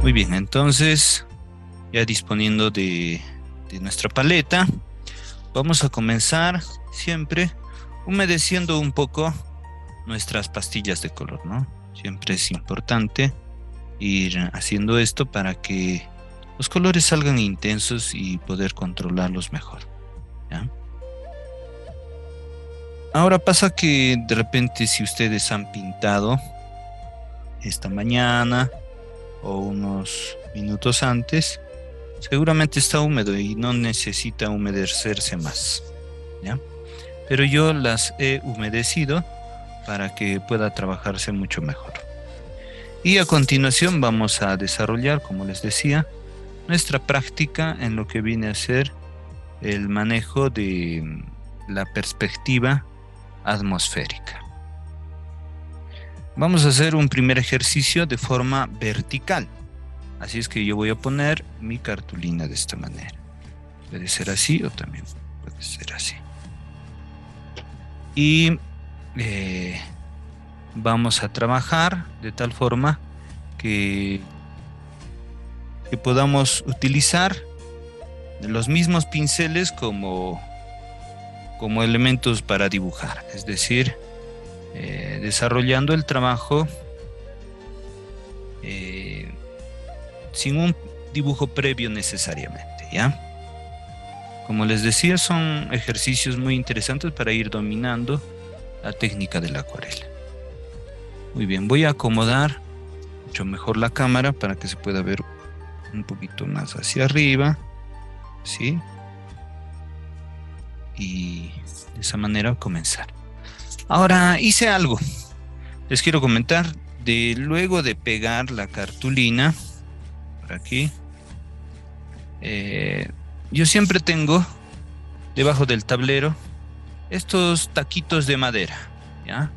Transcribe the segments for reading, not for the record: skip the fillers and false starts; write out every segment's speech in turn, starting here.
Muy bien, entonces ya disponiendo de nuestra paleta, vamos a comenzar siempre humedeciendo un poco nuestras pastillas de color, ¿no? Siempre es importante ir haciendo esto para que los colores salgan intensos y poder controlarlos mejor, ¿ya? Ahora pasa que de repente si ustedes han pintado esta mañana o unos minutos antes, seguramente está húmedo y no necesita humedecerse más, ¿ya? Pero yo las he humedecido para que pueda trabajarse mucho mejor. Y a continuación vamos a desarrollar, como les decía, nuestra práctica en lo que viene a ser el manejo de la perspectiva atmosférica. Vamos a hacer un primer ejercicio de forma vertical. Así es que yo voy a poner mi cartulina de esta manera. Puede ser así o también puede ser así. Y vamos a trabajar de tal forma que podamos utilizar los mismos pinceles como elementos para dibujar. Es decir, desarrollando el trabajo sin un dibujo previo necesariamente, ¿ya? Como les decía, son ejercicios muy interesantes para ir dominando la técnica de la acuarela. Muy bien, voy a acomodar mucho mejor la cámara para que se pueda ver un poquito más hacia arriba, ¿sí? Y de esa manera comenzar. Ahora hice algo, les quiero comentar, luego de pegar la cartulina por aquí, yo siempre tengo debajo del tablero estos taquitos de madera, ¿ya?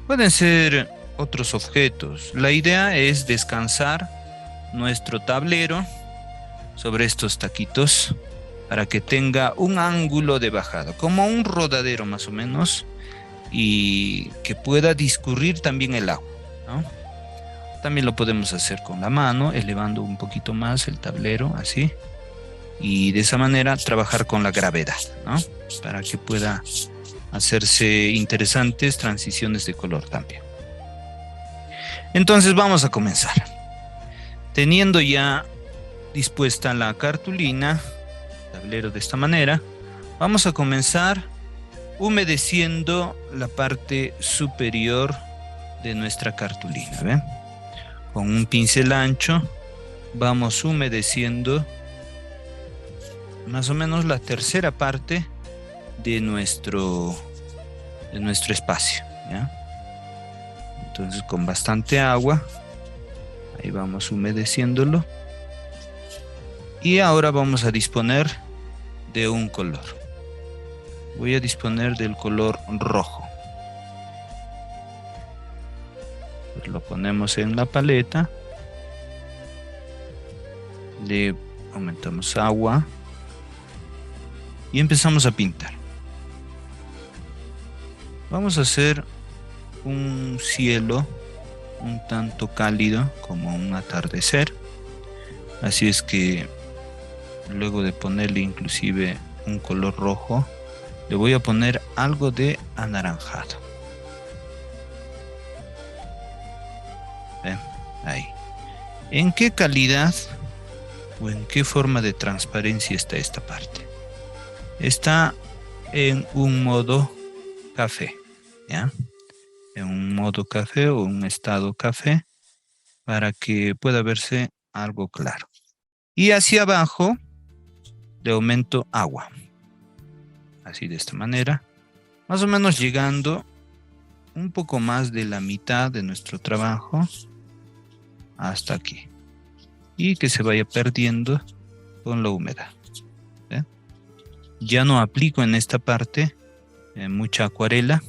Pueden ser otros objetos. La idea es descansar nuestro tablero sobre estos taquitos para que tenga un ángulo de bajada, como un rodadero más o menos, y que pueda discurrir también el agua, ¿no? También lo podemos hacer con la mano, elevando un poquito más el tablero, así, y de esa manera trabajar con la gravedad, ¿no? Para que pueda hacerse interesantes transiciones de color también. Entonces vamos a comenzar. Teniendo ya dispuesta la cartulina, tablero de esta manera, vamos a comenzar humedeciendo la parte superior de nuestra cartulina, ¿ven? Con un pincel ancho vamos humedeciendo más o menos la tercera parte de nuestro espacio, ¿ya? Entonces con bastante agua, ahí vamos humedeciéndolo. Y ahora vamos a disponer de un color. Voy a disponer del color rojo. Lo ponemos en la paleta. Le aumentamos agua. Y empezamos a pintar. Vamos a hacer un cielo un tanto cálido como un atardecer. Así es que luego de ponerle inclusive un color rojo, le voy a poner algo de anaranjado. ¿Ven? Ahí. ¿En qué calidad o en qué forma de transparencia está esta parte? Está en un modo café, ¿ya? En un modo café o un estado café para que pueda verse algo claro. Y hacia abajo le aumento agua. Así de esta manera, más o menos llegando un poco más de la mitad de nuestro trabajo hasta aquí. Y que se vaya perdiendo con la humedad. ¿Ven? Ya no aplico en esta parte mucha acuarela,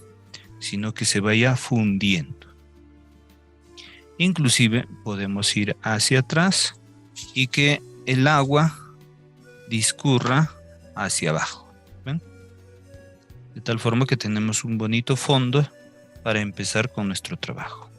sino que se vaya fundiendo. Inclusive podemos ir hacia atrás y que el agua discurra hacia abajo. ¿Ven? De tal forma que tenemos un bonito fondo para empezar con nuestro trabajo.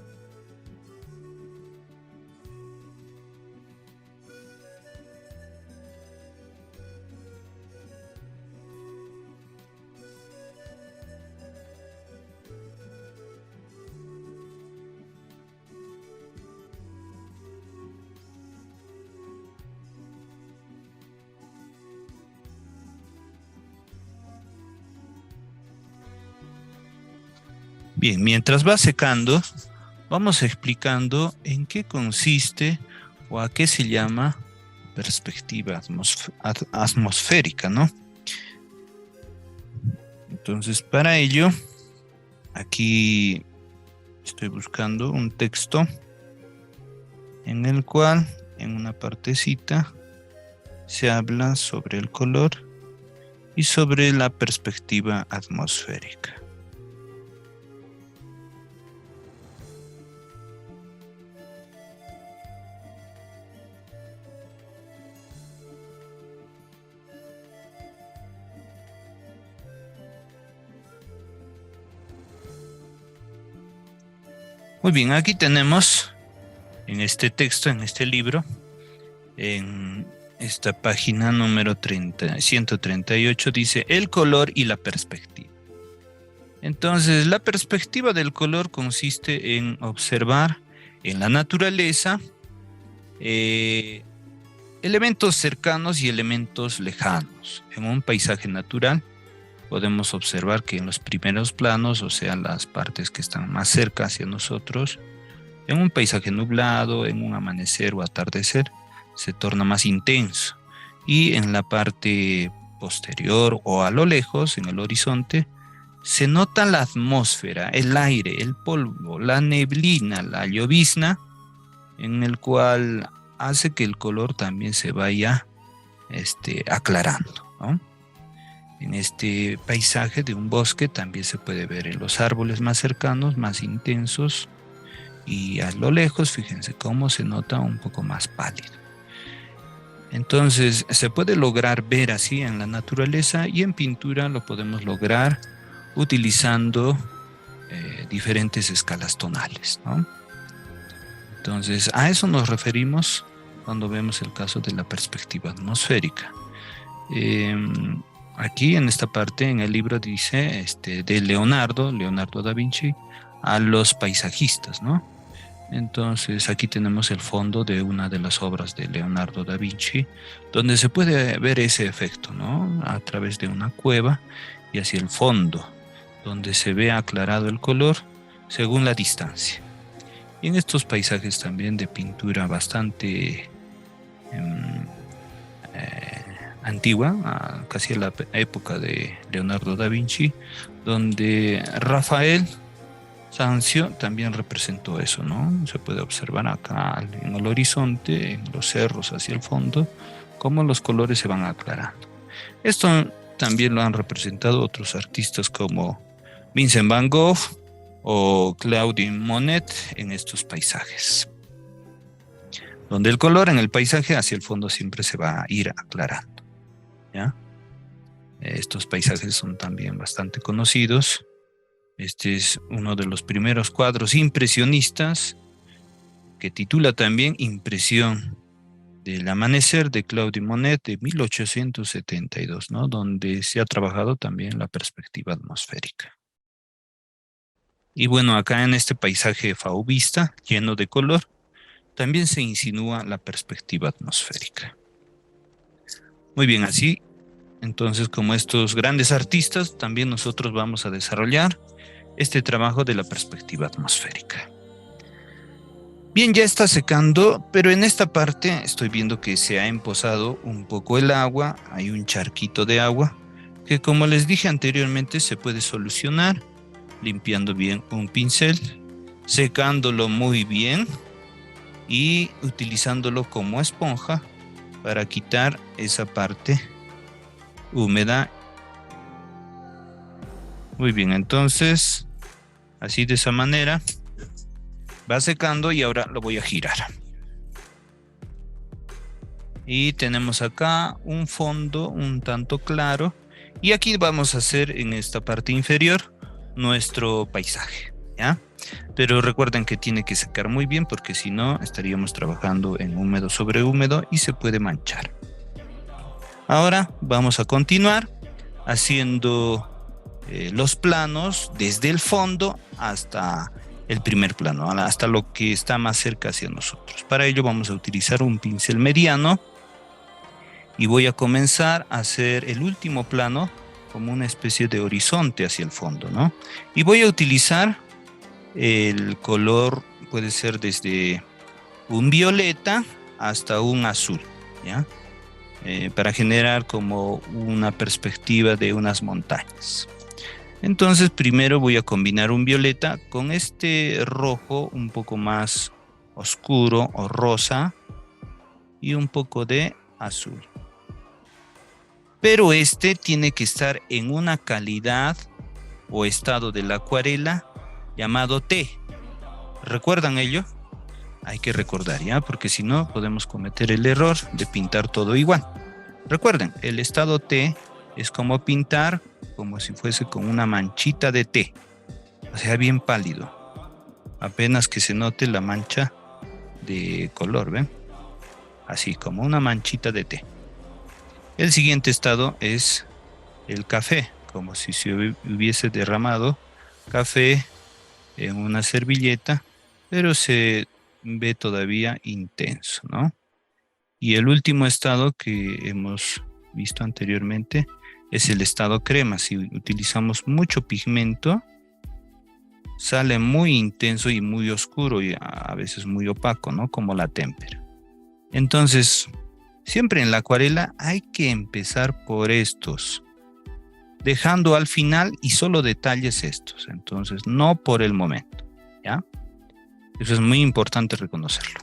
Bien, mientras va secando, vamos explicando en qué consiste o a qué se llama perspectiva atmosférica, ¿no? Entonces, para ello, aquí estoy buscando un texto en el cual, en una partecita, se habla sobre el color y sobre la perspectiva atmosférica. Muy bien, aquí tenemos en este texto, en este libro, en esta página número 138, dice el color y la perspectiva. Entonces, la perspectiva del color consiste en observar en la naturaleza elementos cercanos y elementos lejanos. En un paisaje natural podemos observar que en los primeros planos, o sea, las partes que están más cerca hacia nosotros, en un paisaje nublado, en un amanecer o atardecer, se torna más intenso. Y en la parte posterior o a lo lejos, en el horizonte, se nota la atmósfera, el aire, el polvo, la neblina, la llovizna, en el cual hace que el color también se vaya aclarando, ¿no? En este paisaje de un bosque también se puede ver en los árboles más cercanos, más intensos, y a lo lejos, fíjense cómo se nota un poco más pálido. Entonces, se puede lograr ver así en la naturaleza, y en pintura lo podemos lograr utilizando diferentes escalas tonales, ¿no? Entonces, a eso nos referimos cuando vemos el caso de la perspectiva atmosférica. Aquí en esta parte, en el libro dice de Leonardo da Vinci, a los paisajistas, ¿no? Entonces aquí tenemos el fondo de una de las obras de Leonardo da Vinci, donde se puede ver ese efecto, ¿no? A través de una cueva y hacia el fondo, donde se ve aclarado el color según la distancia. Y en estos paisajes también de pintura bastante antigua, casi a la época de Leonardo da Vinci, donde Rafael Sanzio también representó eso, ¿no? Se puede observar acá en el horizonte, en los cerros hacia el fondo, cómo los colores se van aclarando. Esto también lo han representado otros artistas como Vincent van Gogh o Claude Monet en estos paisajes, donde el color en el paisaje hacia el fondo siempre se va a ir aclarando, ¿ya? Estos paisajes son también bastante conocidos. Este es uno de los primeros cuadros impresionistas, que titula también Impresión del amanecer, de Claude Monet, de 1872, ¿no? Donde se ha trabajado también la perspectiva atmosférica. Y bueno, acá en este paisaje fauvista, lleno de color, también se insinúa la perspectiva atmosférica. Muy bien, así, entonces, como estos grandes artistas, también nosotros vamos a desarrollar este trabajo de la perspectiva atmosférica. Bien, ya está secando, pero en esta parte estoy viendo que se ha empozado un poco el agua, hay un charquito de agua, que como les dije anteriormente se puede solucionar limpiando bien un pincel, secándolo muy bien y utilizándolo como esponja para quitar esa parte húmeda. Muy bien, entonces, así de esa manera, va secando y ahora lo voy a girar. Y tenemos acá un fondo un tanto claro. Y aquí vamos a hacer en esta parte inferior nuestro paisaje, ¿ya? Pero recuerden que tiene que secar muy bien porque si no estaríamos trabajando en húmedo sobre húmedo y se puede manchar. Ahora vamos a continuar haciendo los planos desde el fondo hasta el primer plano, hasta lo que está más cerca hacia nosotros. Para ello vamos a utilizar un pincel mediano y voy a comenzar a hacer el último plano como una especie de horizonte hacia el fondo, ¿no? Y voy a utilizar El color puede ser desde un violeta hasta un azul, ¿ya? Para generar como una perspectiva de unas montañas. Entonces, primero voy a combinar un violeta con este rojo un poco más oscuro o rosa y un poco de azul. Pero este tiene que estar en una calidad o estado de la acuarela llamado T. ¿Recuerdan ello? Hay que recordar, ¿ya? Porque si no, podemos cometer el error de pintar todo igual. Recuerden, el estado T es como pintar como si fuese con una manchita de té, o sea, bien pálido. Apenas que se note la mancha de color, ¿ven? Así, como una manchita de té. El siguiente estado es el café, como si se hubiese derramado café en una servilleta, pero se ve todavía intenso, ¿no? Y el último estado que hemos visto anteriormente es el estado crema. Si utilizamos mucho pigmento, sale muy intenso y muy oscuro y a veces muy opaco, ¿no? Como la témpera. Entonces, siempre en la acuarela hay que empezar por estos, dejando al final y solo detalles estos. Entonces, no por el momento, ¿ya? Eso es muy importante reconocerlo.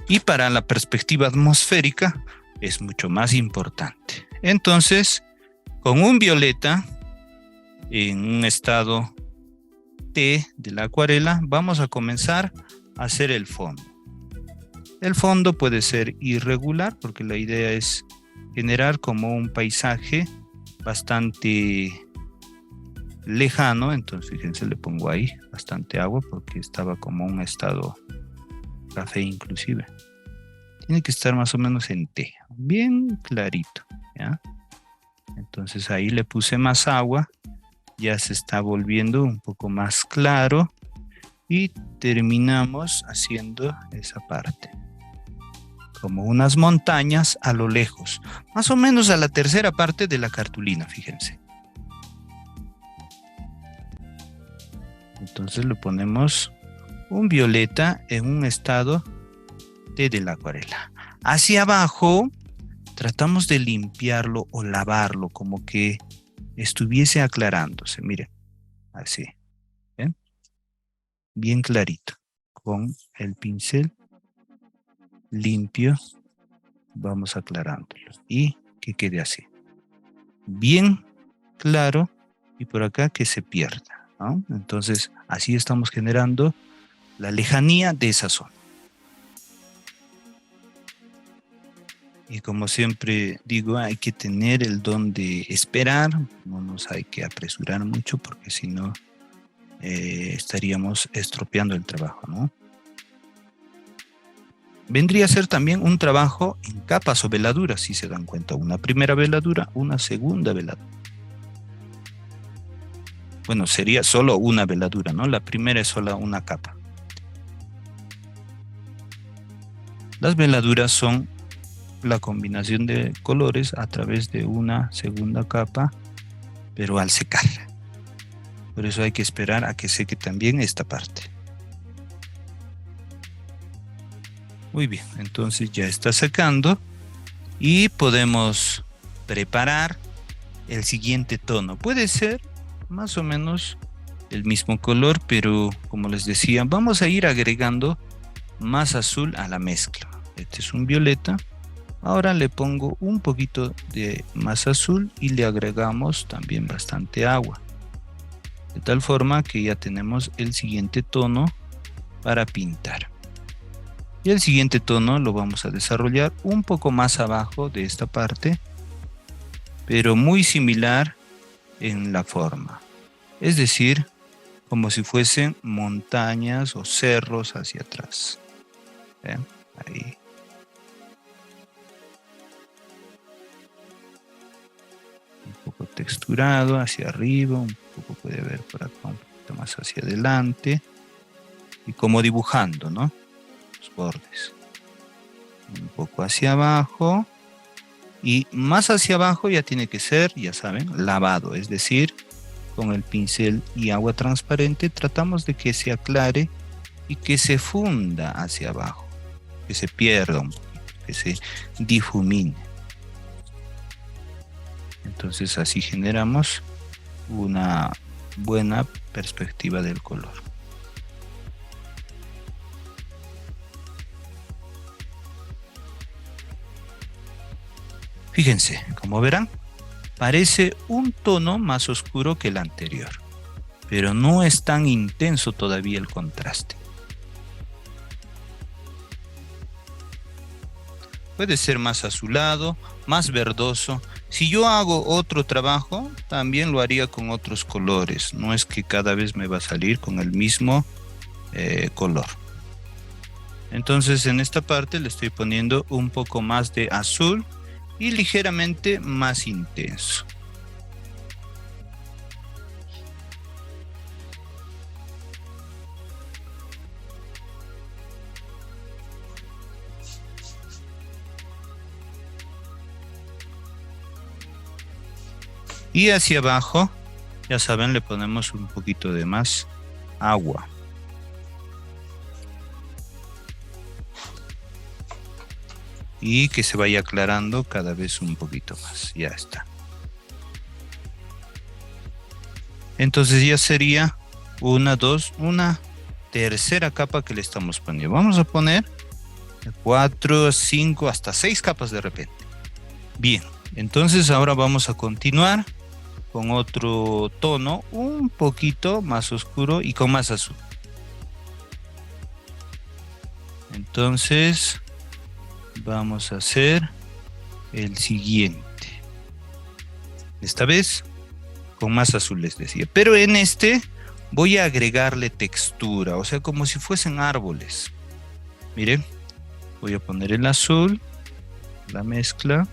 Y para la perspectiva atmosférica es mucho más importante. Entonces, con un violeta en un estado T de la acuarela, vamos a comenzar a hacer el fondo. El fondo puede ser irregular porque la idea es generar como un paisaje bastante lejano. Entonces, fíjense, le pongo ahí bastante agua porque estaba como un estado café inclusive. Tiene que estar más o menos en T, bien clarito, ¿ya? Entonces ahí le puse más agua, ya se está volviendo un poco más claro y terminamos haciendo esa parte. Como unas montañas a lo lejos, más o menos a la tercera parte de la cartulina, fíjense. Entonces le ponemos un violeta en un estado T de la acuarela. Hacia abajo tratamos de limpiarlo o lavarlo como que estuviese aclarándose. Miren, así. ¿Ven? Bien clarito. Con el pincel limpio vamos aclarándolo y que quede así. Bien claro y por acá que se pierda, ¿no? Entonces así estamos generando la lejanía de esa zona. Y como siempre digo, hay que tener el don de esperar, no nos hay que apresurar mucho porque si no estaríamos estropeando el trabajo, ¿no? Vendría a ser también un trabajo en capas o veladuras, si se dan cuenta, una primera veladura, una segunda veladura. Bueno, sería solo una veladura, ¿no? La primera es solo una capa. Las veladuras son la combinación de colores a través de una segunda capa, pero al secar. Por eso hay que esperar a que seque también esta parte. Muy bien, entonces ya está secando y podemos preparar el siguiente tono. Puede ser más o menos el mismo color, pero como les decía, vamos a ir agregando más azul a la mezcla. Este es un violeta. Ahora le pongo un poquito de más azul y le agregamos también bastante agua. De tal forma que ya tenemos el siguiente tono para pintar. Y el siguiente tono lo vamos a desarrollar un poco más abajo de esta parte, pero muy similar en la forma. Es decir, como si fuesen montañas o cerros hacia atrás. ¿Ven? Ahí. Un poco texturado hacia arriba, un poco puede ver por acá un poquito más hacia adelante. Y como dibujando, ¿no? Los bordes. Un poco hacia abajo. Y más hacia abajo ya tiene que ser, ya saben, lavado. Es decir, con el pincel y agua transparente tratamos de que se aclare y que se funda hacia abajo, que se pierda un poquito, que se difumine. Entonces así generamos una buena perspectiva del color. Fíjense, como verán, parece un tono más oscuro que el anterior, pero no es tan intenso todavía el contraste. Puede ser más azulado, más verdoso. Si yo hago otro trabajo, también lo haría con otros colores. No es que cada vez me va a salir con el mismo color. Entonces en esta parte le estoy poniendo un poco más de azul y ligeramente más intenso. Y hacia abajo, ya saben, le ponemos un poquito de más agua. Y que se vaya aclarando cada vez un poquito más. Ya está. Entonces ya sería una tercera capa que le estamos poniendo. Vamos a poner 4, 5, hasta 6 capas de repente. Bien, entonces ahora vamos a continuar con otro tono un poquito más oscuro y con más azul. Entonces vamos a hacer el siguiente. Esta vez con más azul les decía. Pero en este voy a agregarle textura, o sea, como si fuesen árboles. Miren, voy a poner el azul, la mezcla.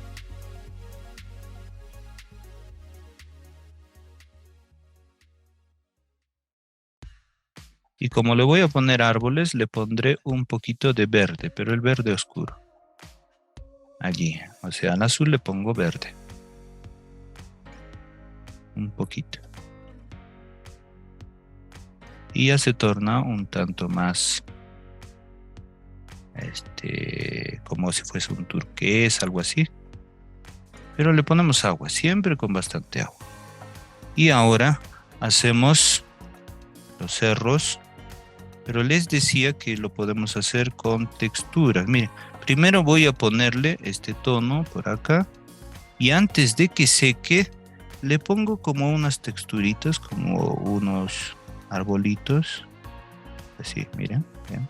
Y como le voy a poner árboles, le pondré un poquito de verde, pero el verde oscuro. Allí, o sea, al azul le pongo verde. Un poquito. Y ya se torna un tanto más, como si fuese un turquesa, algo así. Pero le ponemos agua, siempre con bastante agua. Y ahora hacemos los cerros, pero les decía que lo podemos hacer con texturas. Miren, primero voy a ponerle este tono por acá y antes de que seque le pongo como unas texturitas, como unos arbolitos, así, miren, ¿ven?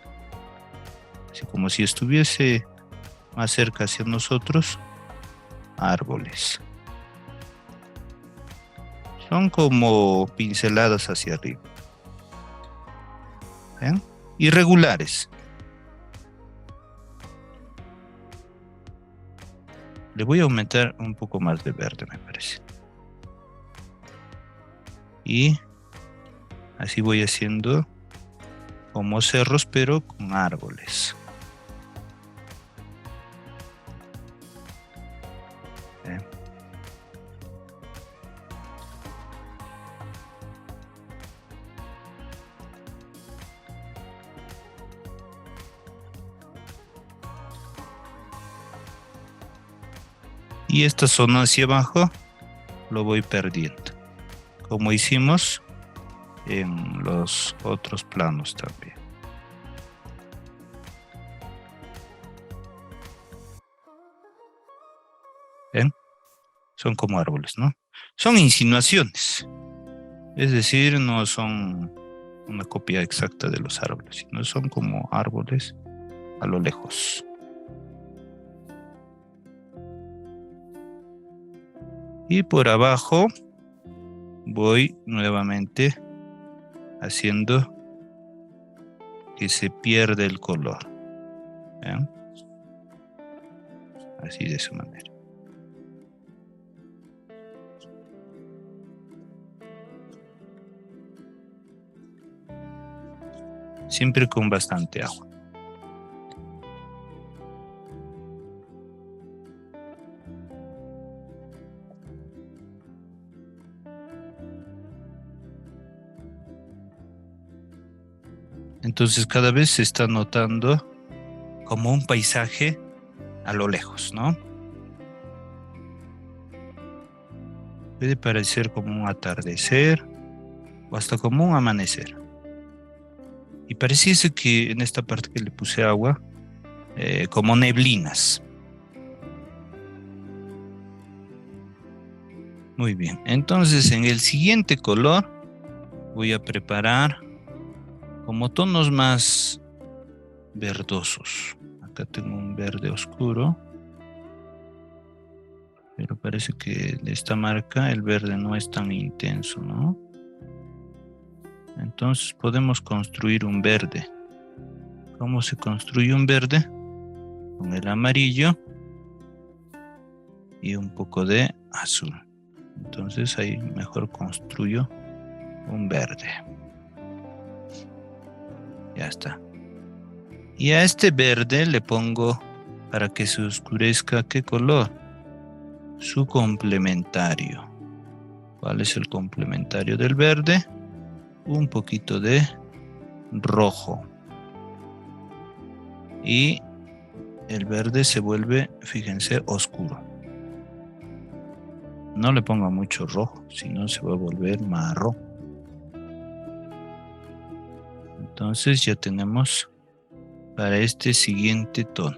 Así como si estuviese más cerca hacia nosotros, árboles. Son como pinceladas hacia arriba. ¿Ven? Irregulares. Le voy a aumentar un poco más de verde, me parece. Y así voy haciendo como cerros, pero con árboles. ¿Ven? Y esta zona hacia abajo lo voy perdiendo, como hicimos en los otros planos también. ¿Ven? Son como árboles, ¿no? Son insinuaciones, es decir, no son una copia exacta de los árboles, sino son como árboles a lo lejos. Y por abajo voy nuevamente haciendo que se pierda el color. ¿Ven? Así de esa manera. Siempre con bastante agua. Entonces cada vez se está notando como un paisaje a lo lejos, ¿no? Puede parecer como un atardecer o hasta como un amanecer. Y pareciese que en esta parte que le puse agua, como neblinas. Muy bien, entonces en el siguiente color voy a preparar como tonos más verdosos. Acá tengo un verde oscuro, pero parece que de esta marca el verde no es tan intenso, ¿no? Entonces podemos construir un verde. ¿Cómo se construye un verde? Con el amarillo y un poco de azul. Entonces ahí mejor construyo un verde. Ya está. Y a este verde le pongo, para que se oscurezca, ¿qué color? Su complementario. ¿Cuál es el complementario del verde? Un poquito de rojo. Y el verde se vuelve, fíjense, oscuro. No le ponga mucho rojo, si no se va a volver marrón. Entonces ya tenemos para este siguiente tono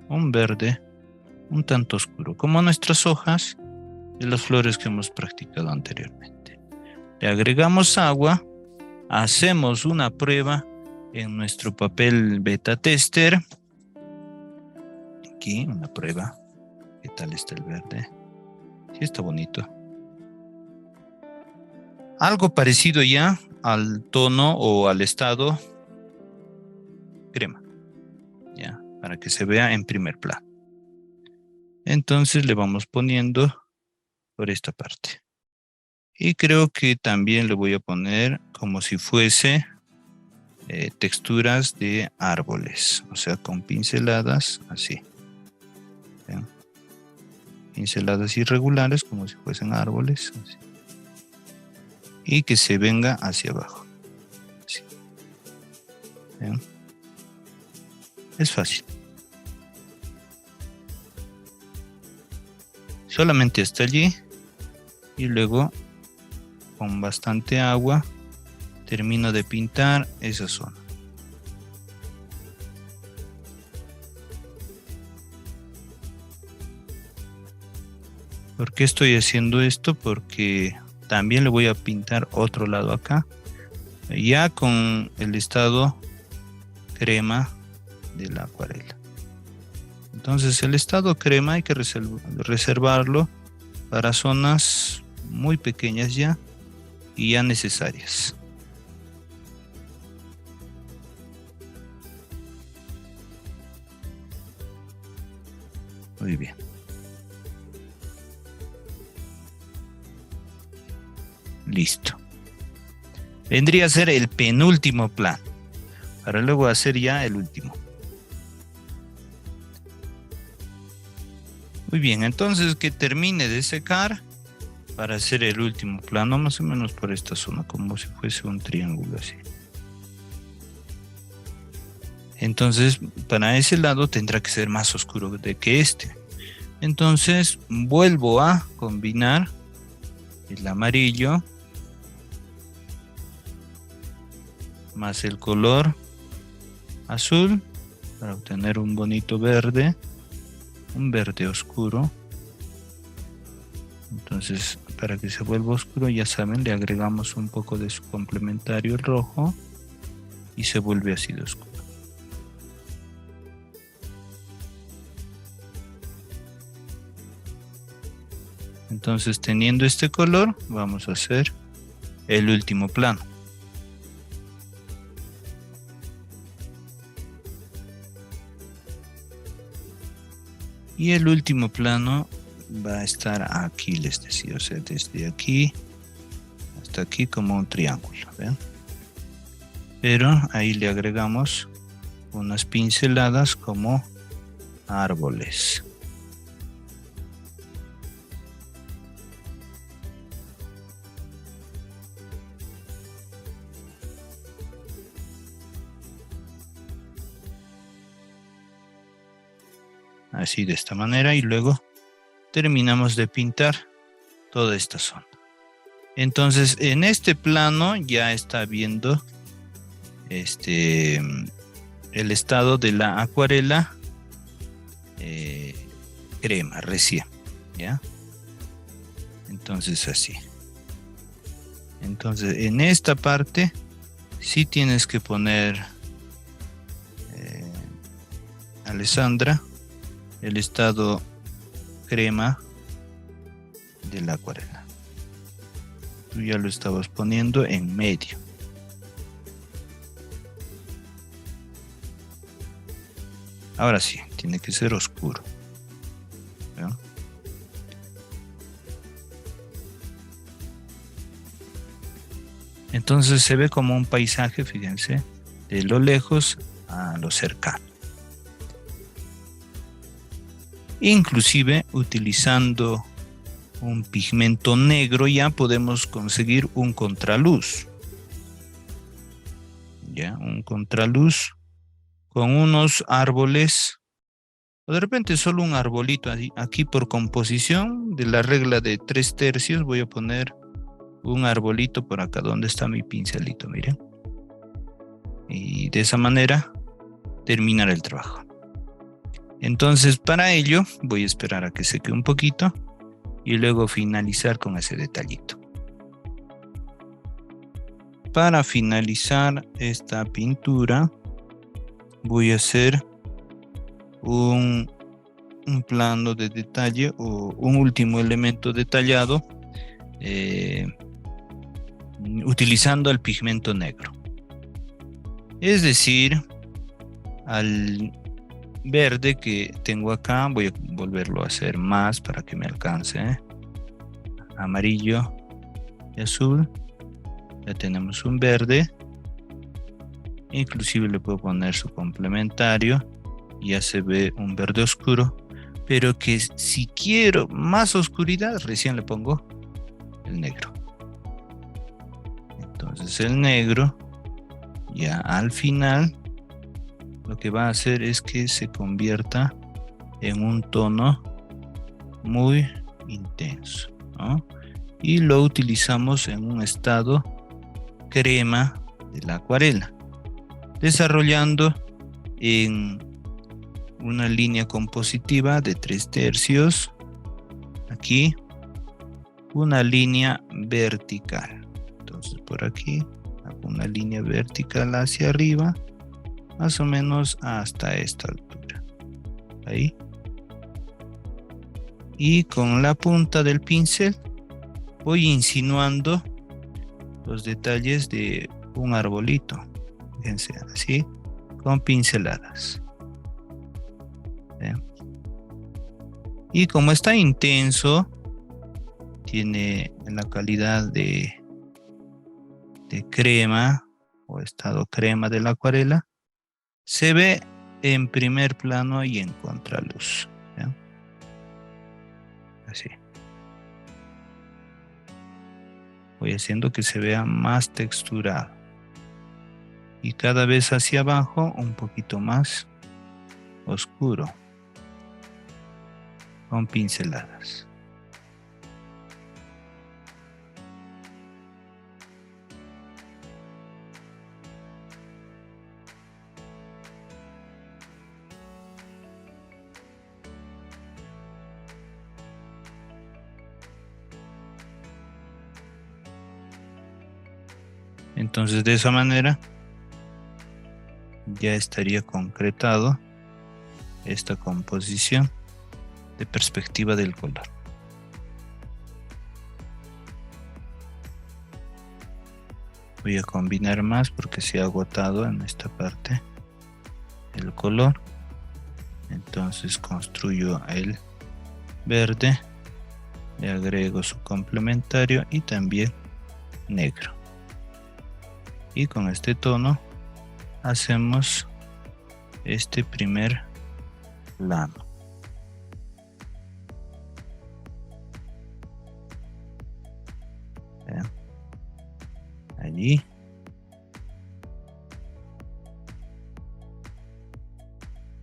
un verde un tanto oscuro, como nuestras hojas de las flores que hemos practicado anteriormente. Le agregamos agua, hacemos una prueba en nuestro papel beta tester. Aquí una prueba. ¿Qué tal está el verde? Sí, está bonito. Algo parecido ya al tono o al estado crema, ya, para que se vea en primer plano. Entonces le vamos poniendo por esta parte. Y creo que también le voy a poner como si fuese texturas de árboles, o sea, con pinceladas así. ¿Ven? Pinceladas irregulares como si fuesen árboles. Así. Y que se venga hacia abajo. Así. ¿Ven? Es fácil. Solamente hasta allí. Y luego, con bastante agua, termino de pintar esa zona. ¿Por qué estoy haciendo esto? Porque también le voy a pintar otro lado acá, ya con el estado crema de la acuarela. Entonces el estado crema hay que reservarlo para zonas muy pequeñas ya y ya necesarias. Muy bien. Listo. Vendría a ser el penúltimo plano, para luego hacer ya el último. Muy bien, entonces que termine de secar para hacer el último plano, más o menos por esta zona, como si fuese un triángulo así. Entonces, para ese lado tendrá que ser más oscuro de que este. Entonces, vuelvo a combinar el amarillo más el color azul para obtener un bonito verde, un verde oscuro. Entonces, para que se vuelva oscuro, ya saben, le agregamos un poco de su complementario, el rojo, y se vuelve así de oscuro. Entonces, teniendo este color, vamos a hacer el último plano. Y el último plano va a estar aquí, les decía, o sea, desde aquí hasta aquí como un triángulo, ¿ven? Pero ahí le agregamos unas pinceladas como árboles. así de esta manera, y luego terminamos de pintar toda esta zona. Entonces en este plano ya está viendo el estado de la acuarela crema recién, ¿ya? Entonces así. Entonces en esta parte sí tienes que poner, Alessandra, el estado crema de la acuarela. Tú ya lo estabas poniendo en medio. Ahora sí, tiene que ser oscuro, ¿no? Entonces se ve como un paisaje, fíjense, de lo lejos a lo cercano. Inclusive utilizando un pigmento negro ya podemos conseguir un contraluz. Ya, un contraluz con unos árboles, o de repente solo un arbolito. Aquí por composición de la regla de 3/3 voy a poner un arbolito por acá donde está mi pincelito, miren. Y de esa manera terminar el trabajo. Entonces para ello voy a esperar a que seque un poquito y luego finalizar con ese detallito. Para finalizar esta pintura voy a hacer un plano de detalle o un último elemento detallado utilizando el pigmento negro. Es decir, al verde que tengo acá voy a volverlo a hacer más para que me alcance, ¿eh? Amarillo y azul. Ya tenemos un verde. Inclusive le puedo poner su complementario. Ya se ve un verde oscuro. Pero que si quiero más oscuridad, recién le pongo el negro. Entonces el negro, ya al final, lo que va a hacer es que se convierta en un tono muy intenso, ¿no? Y lo utilizamos en un estado crema de la acuarela, desarrollando en una línea compositiva de 3/3, aquí una línea vertical. Entonces por aquí hago una línea vertical hacia arriba, más o menos hasta esta altura, ahí. Y con la punta del pincel voy insinuando los detalles de un arbolito, fíjense, así, con pinceladas. ¿Ven? Y como está intenso, tiene la calidad de crema o estado crema de la acuarela, se ve en primer plano y en contraluz. ¿Ven? Así. Voy haciendo que se vea más texturado. Y cada vez hacia abajo un poquito más oscuro, con pinceladas. Entonces de esa manera ya estaría concretado esta composición de perspectiva del color. Voy a combinar más porque se ha agotado en esta parte el color. Entonces construyo el verde, le agrego su complementario y también negro. Y con este tono hacemos este primer plano. ¿Ven? Allí.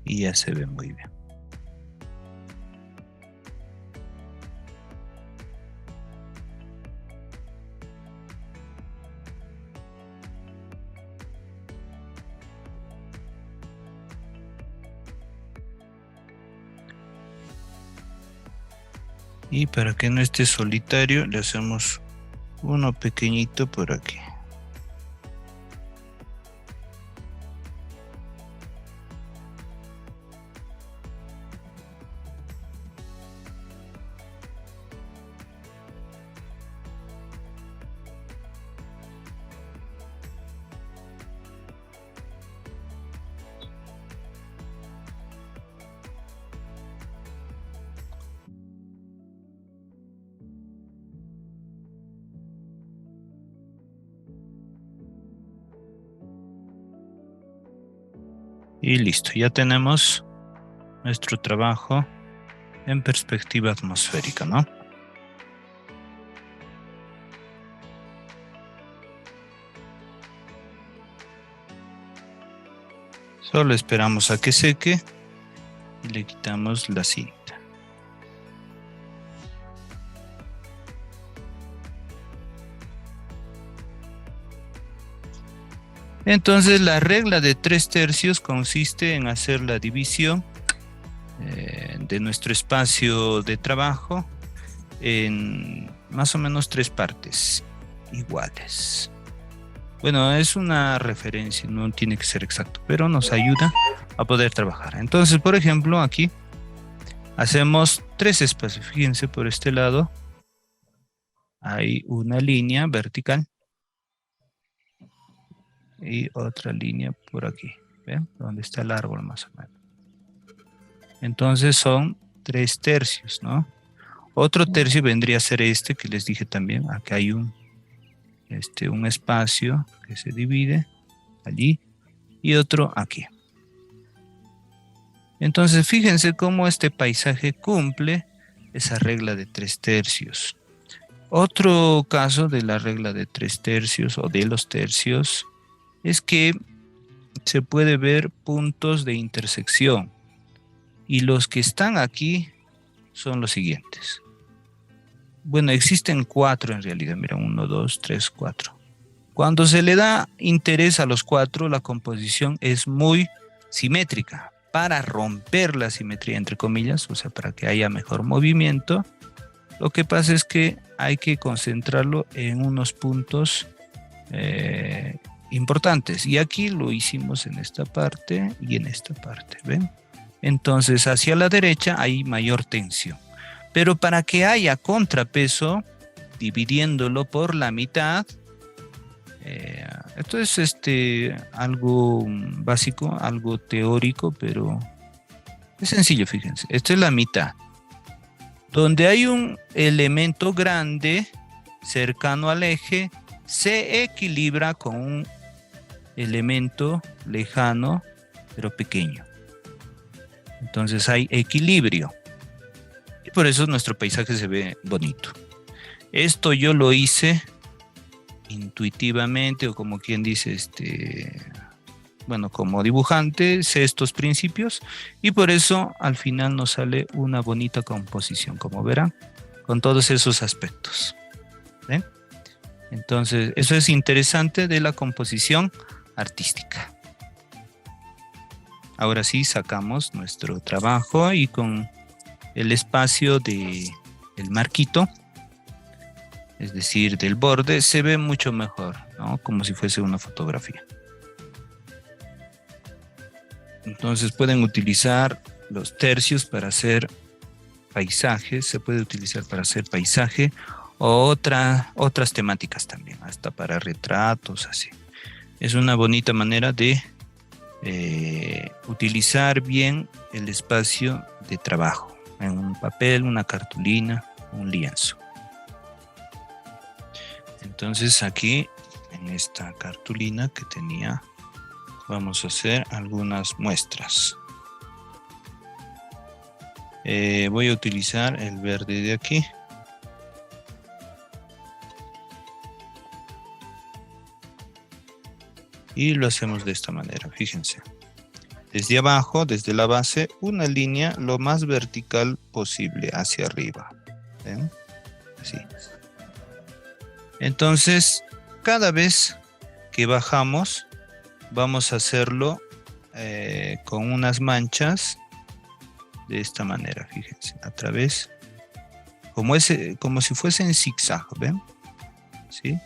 Y ya se ve muy bien. Y para que no esté solitario, le hacemos uno pequeñito por aquí. Y listo, ya tenemos nuestro trabajo en perspectiva atmosférica, ¿no? Solo esperamos a que seque y le quitamos la cinta. Entonces la regla de 3/3 consiste en hacer la división de nuestro espacio de trabajo en más o menos 3 partes iguales. Bueno, es una referencia, no tiene que ser exacto, pero nos ayuda a poder trabajar. Entonces, por ejemplo, aquí hacemos 3 espacios. Fíjense, por este lado hay una línea vertical y otra línea por aquí. ¿Ven? Donde está el árbol más o menos. Entonces son 3/3, ¿no? Otro tercio vendría a ser este que les dije también. Acá hay un espacio que se divide allí y otro aquí. Entonces fíjense cómo este paisaje cumple esa regla de 3/3. Otro caso de la regla de 3/3 o de los tercios es que se puede ver puntos de intersección y los que están aquí son los siguientes. Bueno, existen 4 en realidad, mira, 1, 2, 3, 4. Cuando se le da interés a los 4, la composición es muy simétrica. Para romper la simetría, entre comillas, o sea, para que haya mejor movimiento, lo que pasa es que hay que concentrarlo en unos puntos importantes. Y aquí lo hicimos en esta parte y en esta parte, ¿ven? Entonces, hacia la derecha hay mayor tensión. Pero para que haya contrapeso, dividiéndolo por la mitad, esto es algo básico, algo teórico, pero es sencillo, fíjense. Esto es la mitad. Donde hay un elemento grande cercano al eje, se equilibra con un elemento lejano, pero pequeño. Entonces hay equilibrio. Y por eso nuestro paisaje se ve bonito. Esto yo lo hice intuitivamente, o como quien dice, bueno, como dibujante, sé estos principios y por eso al final nos sale una bonita composición, como verán, con todos esos aspectos. ¿Ven? Entonces, eso es interesante de la composición artística. Ahora sí, sacamos nuestro trabajo y con el espacio del marquito, es decir, del borde, se ve mucho mejor, ¿no? Como si fuese una fotografía. Entonces pueden utilizar los tercios para hacer paisajes, se puede utilizar para hacer paisaje o otras temáticas también, hasta para retratos, así. Es una bonita manera de utilizar bien el espacio de trabajo en un papel, una cartulina, un lienzo. Entonces aquí en esta cartulina que tenía vamos a hacer algunas muestras. Voy a utilizar el verde de aquí. Y lo hacemos de esta manera, fíjense. Desde abajo, desde la base, una línea lo más vertical posible hacia arriba. ¿Ven? Así. Entonces, cada vez que bajamos, vamos a hacerlo con unas manchas de esta manera, fíjense, a través como si fuese en zigzag, ¿ven? ¿Sí?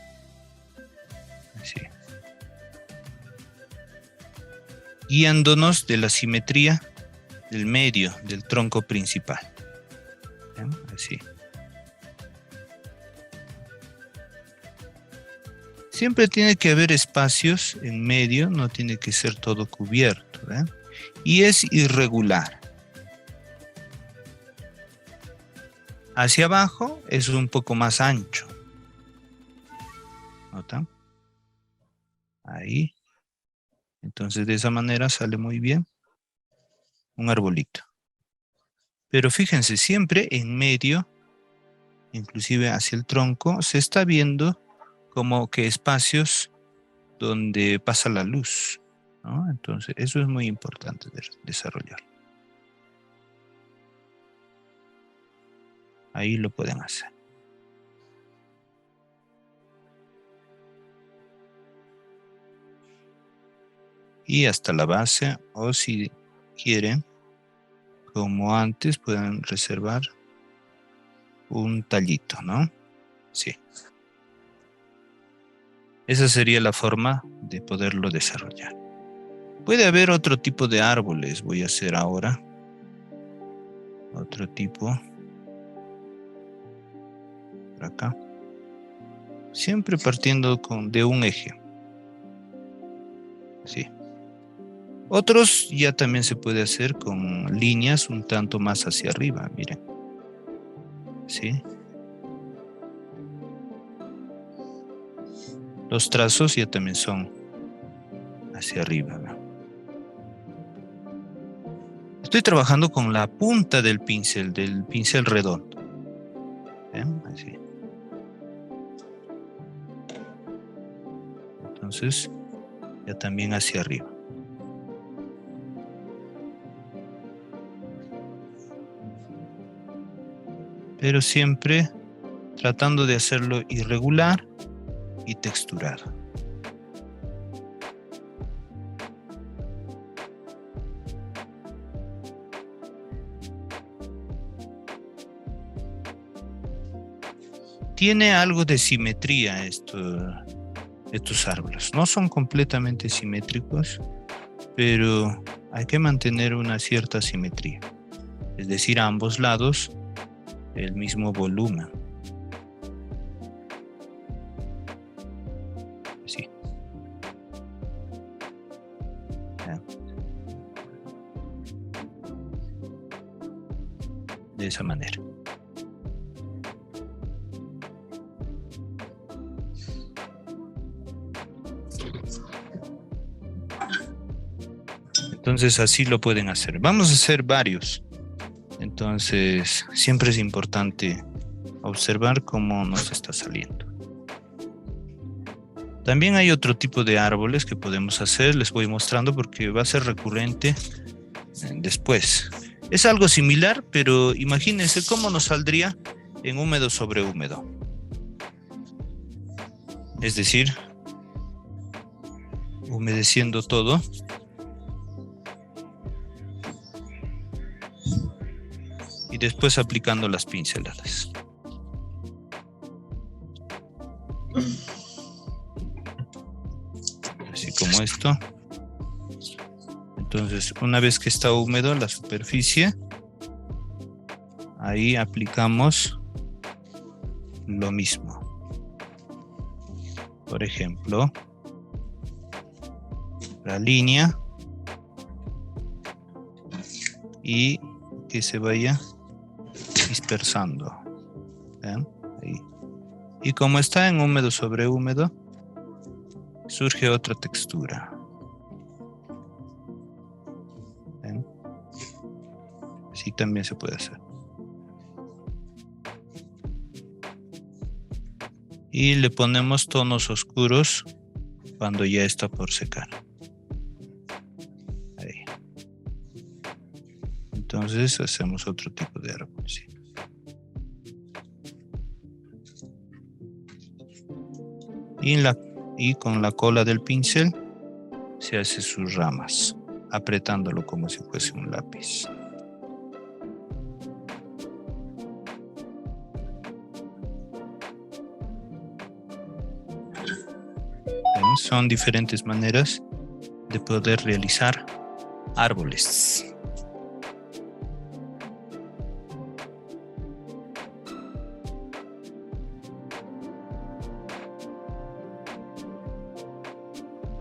Así. Guiándonos de la simetría del medio, del tronco principal. ¿Ven? Así. Siempre tiene que haber espacios en medio, no tiene que ser todo cubierto, ¿ven? Y es irregular. Hacia abajo es un poco más ancho. ¿Notan? Ahí. Entonces de esa manera sale muy bien un arbolito. Pero fíjense, siempre en medio, inclusive hacia el tronco, se está viendo como que espacios donde pasa la luz, ¿no? Entonces eso es muy importante de desarrollar. Ahí lo pueden hacer. Y hasta la base, o si quieren, como antes, pueden reservar un tallito, ¿no? Sí. Esa sería la forma de poderlo desarrollar. Puede haber otro tipo de árboles, voy a hacer ahora. Otro tipo. Por acá. Siempre partiendo de un eje. Sí. Otros ya también se puede hacer con líneas un tanto más hacia arriba, miren. ¿Sí? Los trazos ya también son hacia arriba, ¿no? Estoy trabajando con la punta del pincel redondo. ¿Ven? Así. Entonces, ya también hacia arriba. Pero siempre tratando de hacerlo irregular y texturado. Tiene algo de simetría estos árboles. No son completamente simétricos, pero hay que mantener una cierta simetría. Es decir, a ambos lados el mismo volumen. Así. De esa manera. Entonces así lo pueden hacer. Vamos a hacer varios. Entonces siempre es importante observar cómo nos está saliendo. También hay otro tipo de árboles que podemos hacer. Les voy mostrando porque va a ser recurrente después. Es algo similar, pero imagínense cómo nos saldría en húmedo sobre húmedo. Es decir, humedeciendo todo. Y después aplicando las pinceladas. Así como esto. Entonces, una vez que está húmedo la superficie, ahí aplicamos lo mismo. Por ejemplo, la línea y que se vaya dispersando. ¿Ven? Ahí. Y como está en húmedo sobre húmedo, surge otra textura. ¿Ven? Así también se puede hacer. Y le ponemos tonos oscuros cuando ya está por secar. Ahí. Entonces hacemos otro tipo de árbol. ¿Sí? Y con la cola del pincel se hace sus ramas, apretándolo como si fuese un lápiz. ¿Ven? Son diferentes maneras de poder realizar árboles.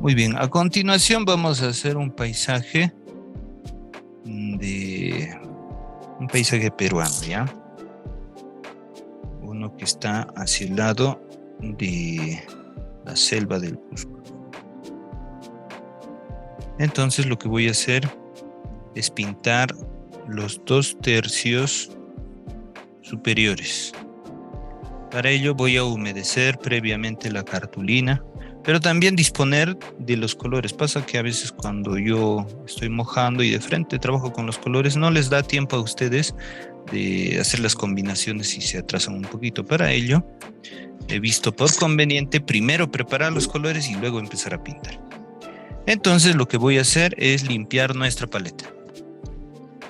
Muy bien, a continuación vamos a hacer un paisaje peruano, ¿ya? Uno que está hacia el lado de la selva del Cusco. Entonces lo que voy a hacer es pintar los 2 tercios superiores. Para ello voy a humedecer previamente la cartulina, pero también disponer de los colores. Pasa que a veces cuando yo estoy mojando y de frente trabajo con los colores, no les da tiempo a ustedes de hacer las combinaciones y se atrasan un poquito. Para ello, he visto por conveniente primero preparar los colores y luego empezar a pintar. Entonces lo que voy a hacer es limpiar nuestra paleta.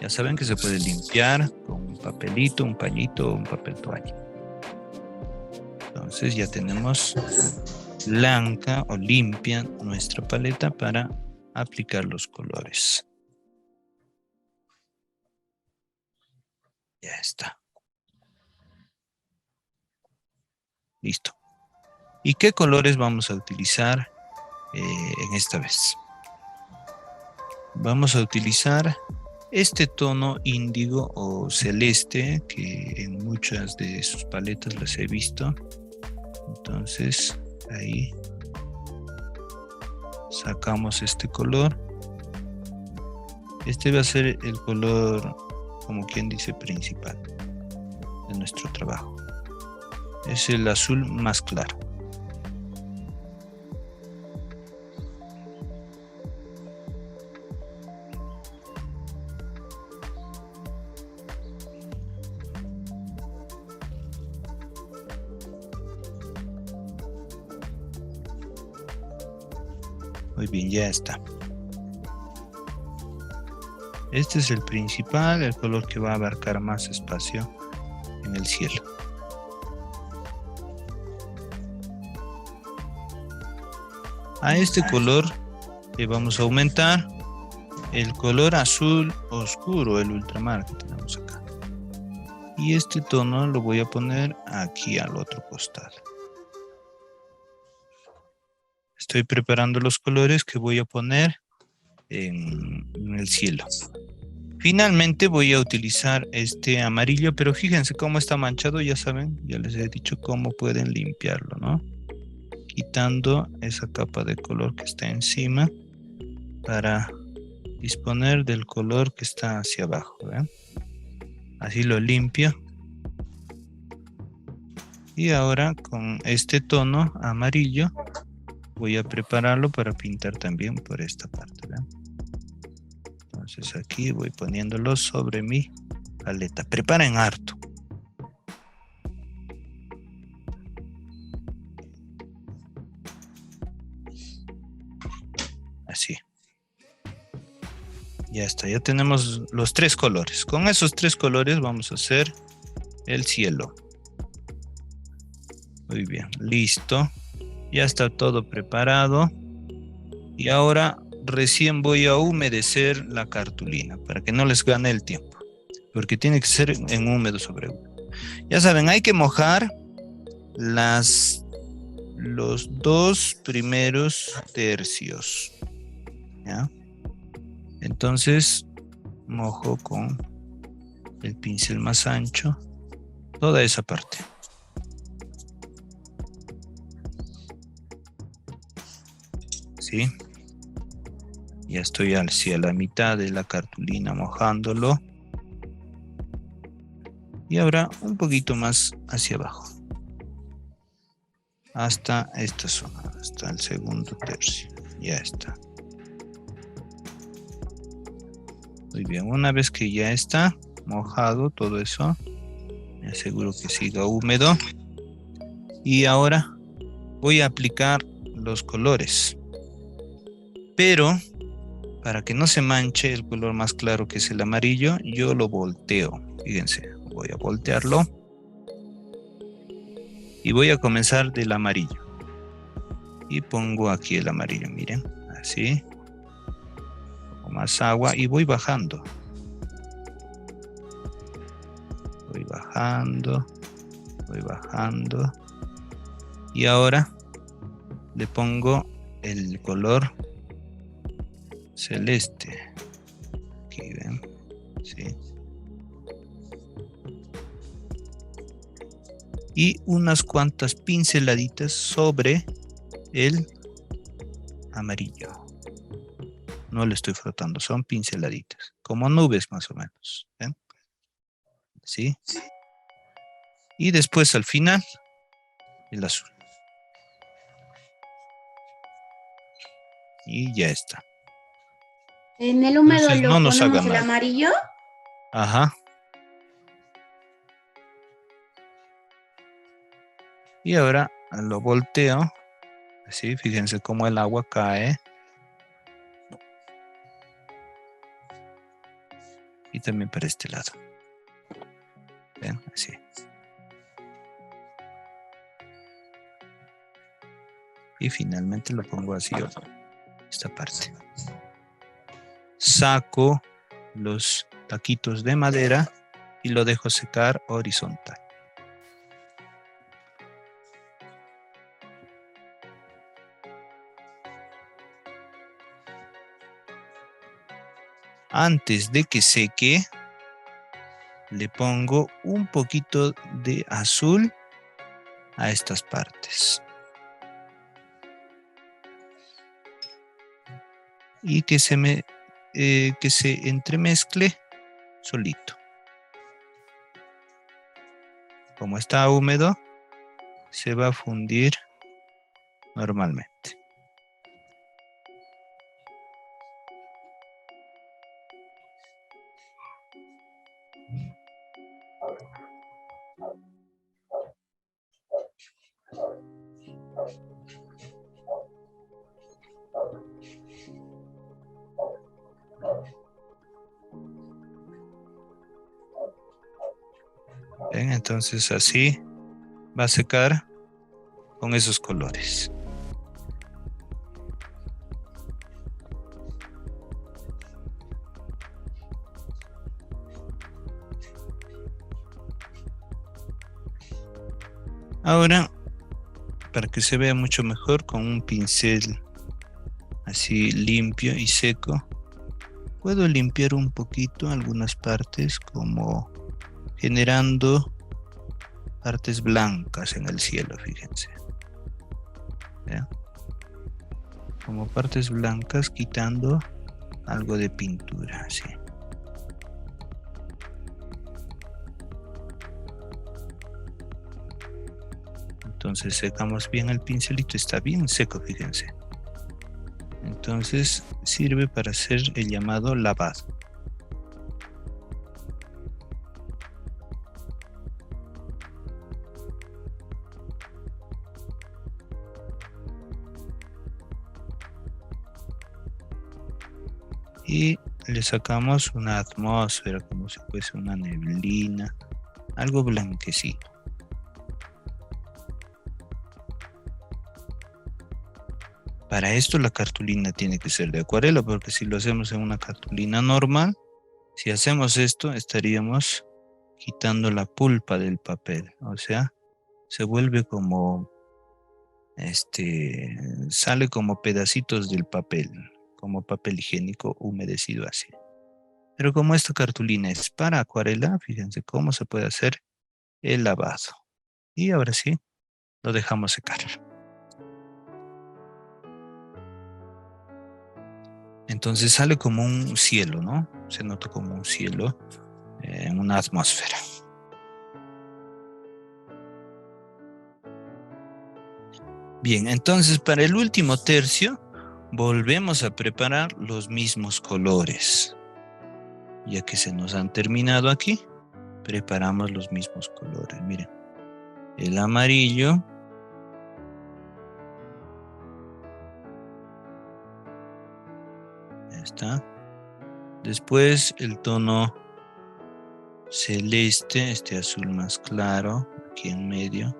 Ya saben que se puede limpiar con un papelito, un pañito o un papel toalla. Entonces ya tenemos blanca o limpia nuestra paleta para aplicar los colores. Ya está. Listo. ¿Y qué colores vamos a utilizar en esta vez? Vamos a utilizar este tono índigo o celeste que en muchas de sus paletas las he visto. Entonces ahí sacamos este color. Este va a ser el color, como quien dice, principal de nuestro trabajo. Es el azul más claro. Muy bien, ya está. Este es el principal, el color que va a abarcar más espacio en el cielo. A este color le vamos a aumentar el color azul oscuro, el ultramar que tenemos acá. Y este tono lo voy a poner aquí al otro costado. Estoy preparando los colores que voy a poner en el cielo. Finalmente voy a utilizar este amarillo, pero fíjense cómo está manchado, ya saben, ya les he dicho cómo pueden limpiarlo, ¿no? Quitando esa capa de color que está encima para disponer del color que está hacia abajo, ¿ven? Así lo limpio. Y ahora con este tono amarillo voy a prepararlo para pintar también por esta parte, ¿ven? Entonces aquí voy poniéndolo sobre mi paleta. Preparen harto. Así. Ya está, ya tenemos los 3 colores. Con esos 3 colores vamos a hacer el cielo. Muy bien, listo. Ya está todo preparado. Y ahora recién voy a humedecer la cartulina para que no les gane el tiempo. Porque tiene que ser en húmedo sobre húmedo. Ya saben, hay que mojar los 2 primeros tercios. ¿Ya? Entonces mojo con el pincel más ancho toda esa parte. ¿Sí? Ya estoy hacia la mitad de la cartulina mojándolo. Y ahora un poquito más hacia abajo. Hasta esta zona, hasta el segundo tercio. Ya está. Muy bien, una vez que ya está mojado todo eso, me aseguro que siga húmedo. Y ahora voy a aplicar los colores. Pero para que no se manche el color más claro, que es el amarillo, yo lo volteo. Fíjense, voy a voltearlo. Y voy a comenzar del amarillo. Y pongo aquí el amarillo, miren, así. Un poco más agua y voy bajando. Voy bajando. Voy bajando. Y ahora le pongo el color celeste. Aquí ven, sí. Y unas cuantas pinceladitas sobre el amarillo. No le estoy frotando, son pinceladitas, como nubes más o menos. ¿Ven? ¿Sí? Y después al final, el azul. Y ya está. En el húmedo Entonces no lo nos haga ponemos el nada. amarillo. Ajá. Y ahora lo volteo. Así, fíjense cómo el agua cae. Y también para este lado. ¿Ven? Así. Y finalmente lo pongo así, esta parte. Saco los taquitos de madera y lo dejo secar horizontal. Antes de que seque, le pongo un poquito de azul a estas partes. Y que se entremezcle solito. Como está húmedo, se va a fundir normalmente. ¿Ven? Entonces así va a secar con esos colores. Ahora, para que se vea mucho mejor, con un pincel así limpio y seco, puedo limpiar un poquito algunas partes, como generando partes blancas en el cielo, fíjense. ¿Ya? Como partes blancas, quitando algo de pintura, así. Entonces secamos bien el pincelito, está bien seco, fíjense. Entonces sirve para hacer el llamado lavado. Y le sacamos una atmósfera, como si fuese una neblina, algo blanquecino. Para esto la cartulina tiene que ser de acuarela, porque si lo hacemos en una cartulina normal, si hacemos esto, estaríamos quitando la pulpa del papel. O sea, se vuelve como, sale como pedacitos del papel, como papel higiénico humedecido así. Pero como esta cartulina es para acuarela, fíjense cómo se puede hacer el lavado. Y ahora sí, lo dejamos secar. Entonces sale como un cielo, ¿no? Se nota como un cielo en una atmósfera. Bien, entonces para el último tercio volvemos a preparar los mismos colores. Ya que se nos han terminado aquí, preparamos los mismos colores. Miren, el amarillo. Ya está. Después el tono celeste, este azul más claro, aquí en medio.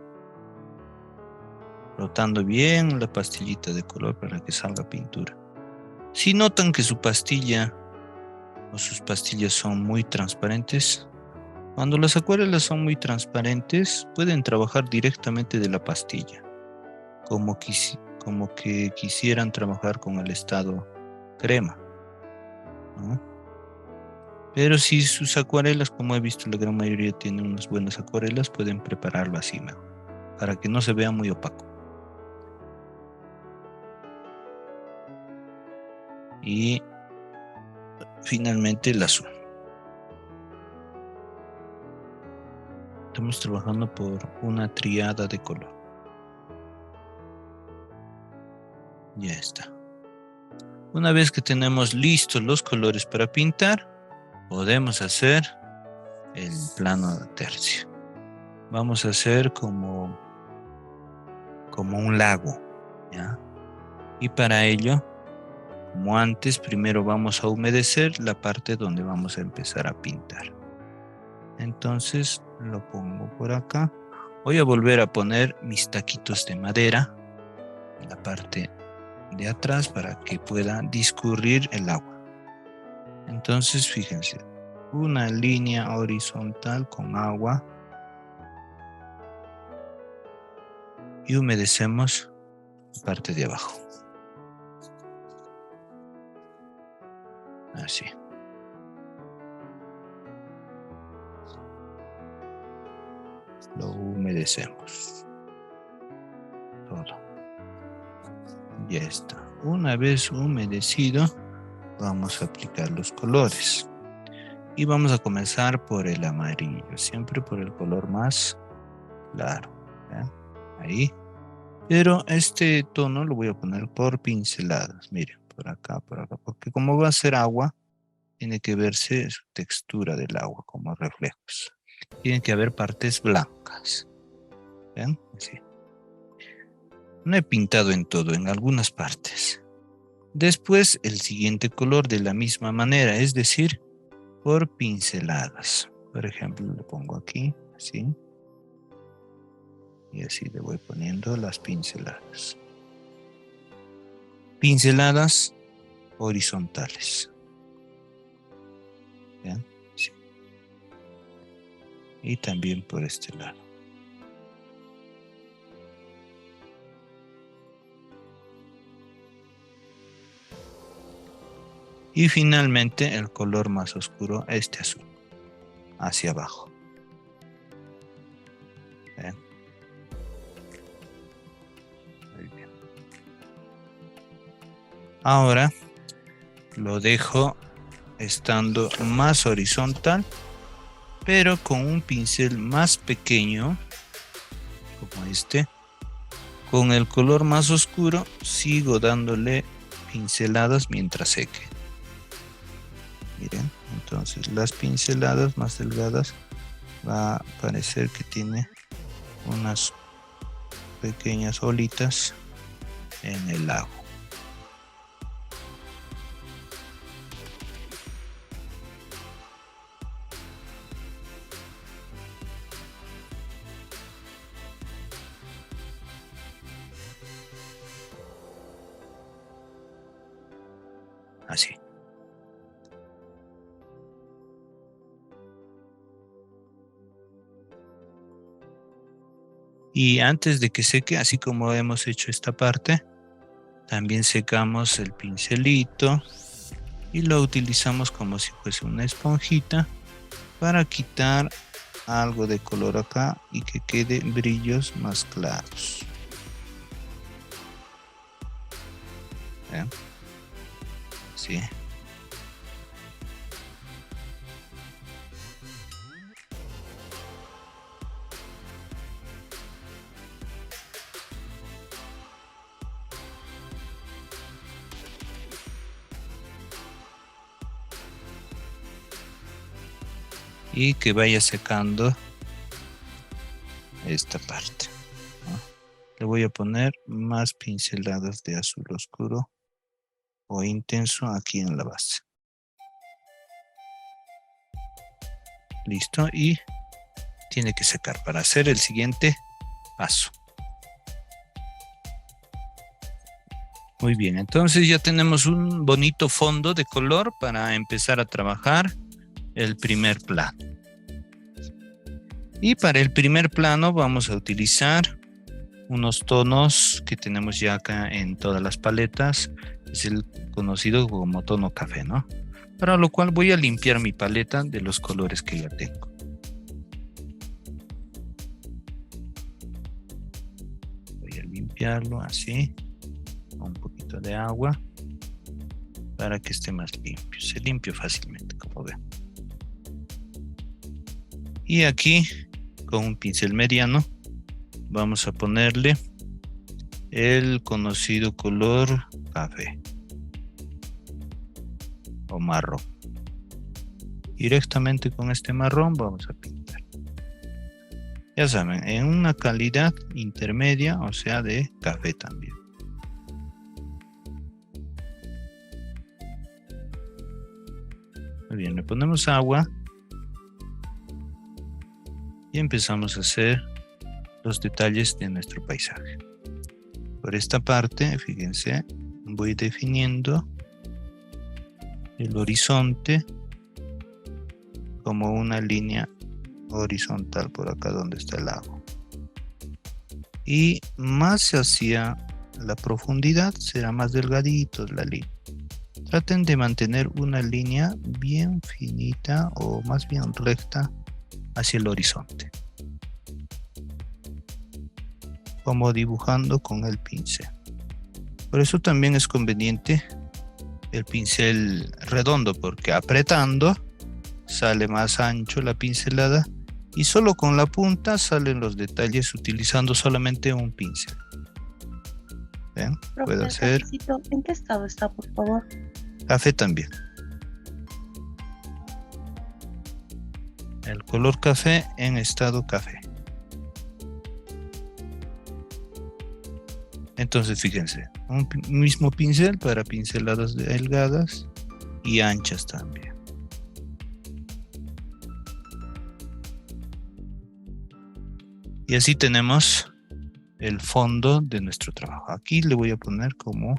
Rotando bien la pastillita de color para que salga pintura. Si notan que su pastilla o sus pastillas son muy transparentes, cuando las acuarelas son muy transparentes, pueden trabajar directamente de la pastilla, como que quisieran trabajar con el estado crema, ¿no? Pero si sus acuarelas, como he visto, la gran mayoría tienen unas buenas acuarelas, pueden prepararlo así mejor, para que no se vea muy opaco. Y finalmente el azul. Estamos trabajando por una triada de color. Ya está. Una vez que tenemos listos los colores para pintar, podemos hacer el plano de tercio. Vamos a hacer como un lago, ¿ya? Y para ello, como antes, primero vamos a humedecer la parte donde vamos a empezar a pintar. Entonces lo pongo por acá. Voy a volver a poner mis taquitos de madera en la parte de atrás para que pueda discurrir el agua. Entonces fíjense, una línea horizontal con agua y humedecemos la parte de abajo. Así. Lo humedecemos todo. Ya está. Una vez humedecido, vamos a aplicar los colores. Y vamos a comenzar por el amarillo, siempre por el color más claro, ¿ya? Ahí. Pero este tono lo voy a poner por pinceladas. Miren, por acá, porque como va a ser agua, tiene que verse su textura del agua como reflejos. Tienen que haber partes blancas. ¿Ven? Así. No he pintado en todo, en algunas partes. Después el siguiente color de la misma manera, es decir, por pinceladas. Por ejemplo, le pongo aquí, así. Y así le voy poniendo las pinceladas. Pinceladas horizontales. ¿Vean? Sí. Y también por este lado. Y finalmente el color más oscuro, este azul, hacia abajo. ¿Vean? Muy bien. Ahora lo dejo estando más horizontal, pero con un pincel más pequeño, como este. Con el color más oscuro sigo dándole pinceladas mientras seque. Miren, entonces las pinceladas más delgadas va a parecer que tiene unas pequeñas olitas en el lago. Así. Y antes de que seque, así como hemos hecho esta parte, también secamos el pincelito y lo utilizamos como si fuese una esponjita para quitar algo de color acá y que quede brillos más claros. ¿Ven? Sí. Y que vaya secando esta parte, ¿no? Le voy a poner más pinceladas de azul oscuro o intenso aquí en la base. Listo, y tiene que secar para hacer el siguiente paso. Muy bien, entonces ya tenemos un bonito fondo de color para empezar a trabajar el primer plano. Y para el primer plano vamos a utilizar unos tonos que tenemos ya acá en todas las paletas. Es el conocido como tono café, ¿no? Para lo cual voy a limpiar mi paleta de los colores que ya tengo. Voy a limpiarlo así, con un poquito de agua, para que esté más limpio. Se limpia fácilmente, como ven. Y aquí, con un pincel mediano, vamos a ponerle el conocido color café o marrón. Directamente con este marrón vamos a pintar. Ya saben, en una calidad intermedia, o sea, de café también. Muy bien, le ponemos agua y empezamos a hacer los detalles de nuestro paisaje. Por esta parte, fíjense, voy definiendo el horizonte como una línea horizontal por acá donde está el lago. Y más hacia la profundidad será más delgadito la línea. Traten de mantener una línea bien finita o más bien recta hacia el horizonte, como dibujando con el pincel. Por eso también es conveniente el pincel redondo, porque apretando sale más ancho la pincelada y solo con la punta salen los detalles utilizando solamente un pincel. ¿Ven? Puedo hacer ¿En qué estado está, por favor? café también. El color café en estado café. Entonces fíjense, un mismo pincel para pinceladas delgadas y anchas también. Y así tenemos el fondo de nuestro trabajo. Aquí le voy a poner como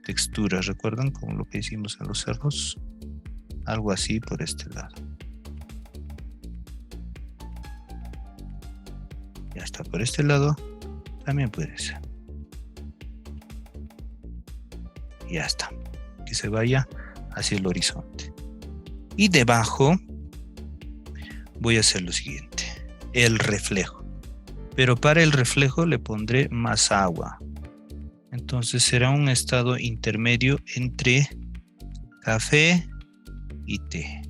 textura, ¿recuerdan? Como lo que hicimos en los cerros. Algo así por este lado. Ya está por este lado. También puede ser. Ya está. Que se vaya hacia el horizonte. Y debajo voy a hacer lo siguiente. El reflejo. Pero para el reflejo le pondré más agua. Entonces será un estado intermedio entre café y té.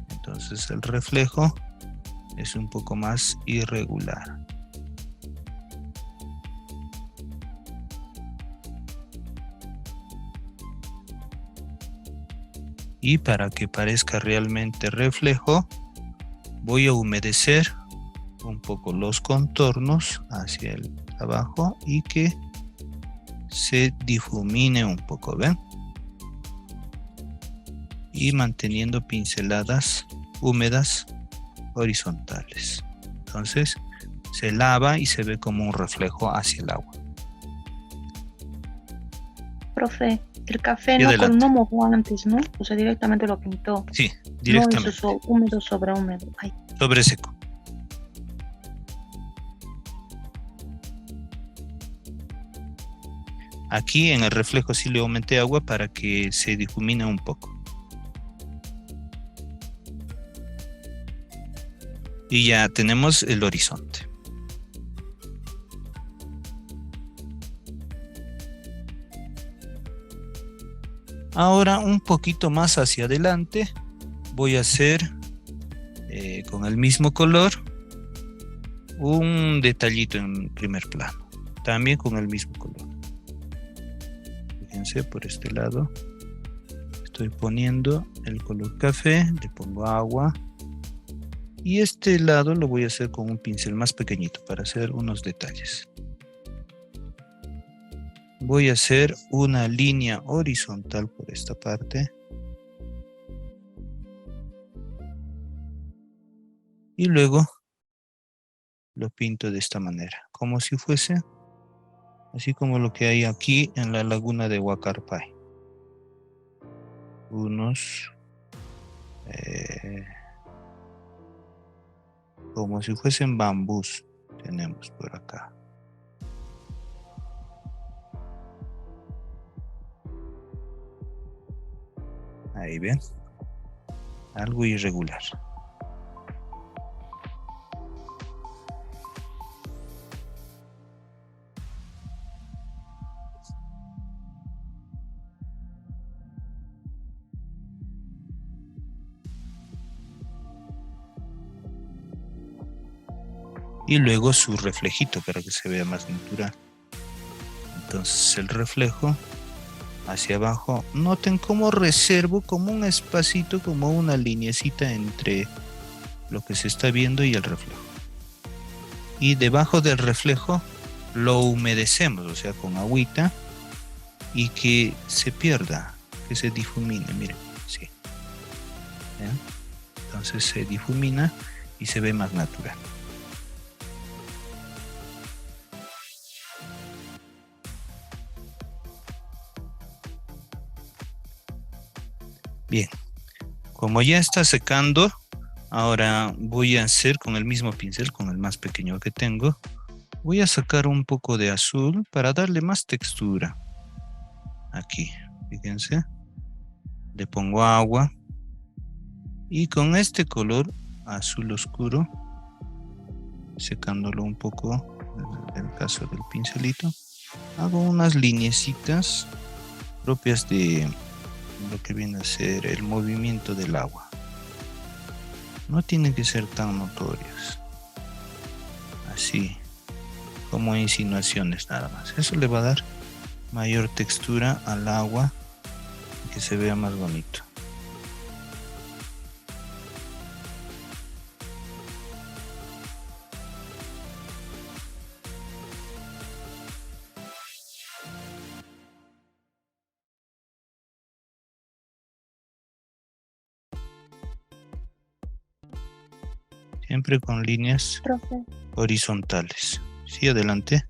Entonces el reflejo es un poco más irregular. Y para que parezca realmente reflejo, voy a humedecer un poco los contornos hacia el abajo y que se difumine un poco, ¿ven? Y manteniendo pinceladas húmedas horizontales. Entonces se lava y se ve como un reflejo hacia el agua. Profe, el café Y no, adelante. no mojó antes, ¿no? O sea, directamente lo pintó. Sí, directamente. No hizo húmedo sobre húmedo. Ay. Sobre seco. Aquí en el reflejo sí le aumenté agua para que se difumine un poco. Y ya tenemos el horizonte. Ahora un poquito más hacia adelante voy a hacer con el mismo color un detallito en primer plano. También con el mismo color. Fíjense por este lado. Estoy poniendo el color café, le pongo agua. Y este lado lo voy a hacer con un pincel más pequeñito para hacer unos detalles. Voy a hacer una línea horizontal por esta parte. Y luego lo pinto de esta manera, como si fuese así como lo que hay aquí en la laguna de Huacarpay. Unos como si fuesen bambús tenemos por acá. Ahí ven, algo irregular. Y luego su reflejito para que se vea más natural. Entonces el reflejo hacia abajo, noten cómo reservo como un espacito, como una lineecita entre lo que se está viendo y el reflejo. Y debajo del reflejo lo humedecemos, o sea, con agüita, y que se pierda, que se difumine, miren, sí. ¿Ya? Entonces se difumina y se ve más natural. Bien, como ya está secando, ahora voy a hacer con el mismo pincel, con el más pequeño que tengo, voy a sacar un poco de azul para darle más textura. Aquí, fíjense, le pongo agua y con este color azul oscuro, secándolo un poco, en el caso del pincelito, hago unas lineecitas propias de lo que viene a ser el movimiento del agua. No tienen que ser tan notorias, así como insinuaciones nada más. Eso le va a dar mayor textura al agua y que se vea más bonito. Siempre con líneas Profe, horizontales. Sí, adelante.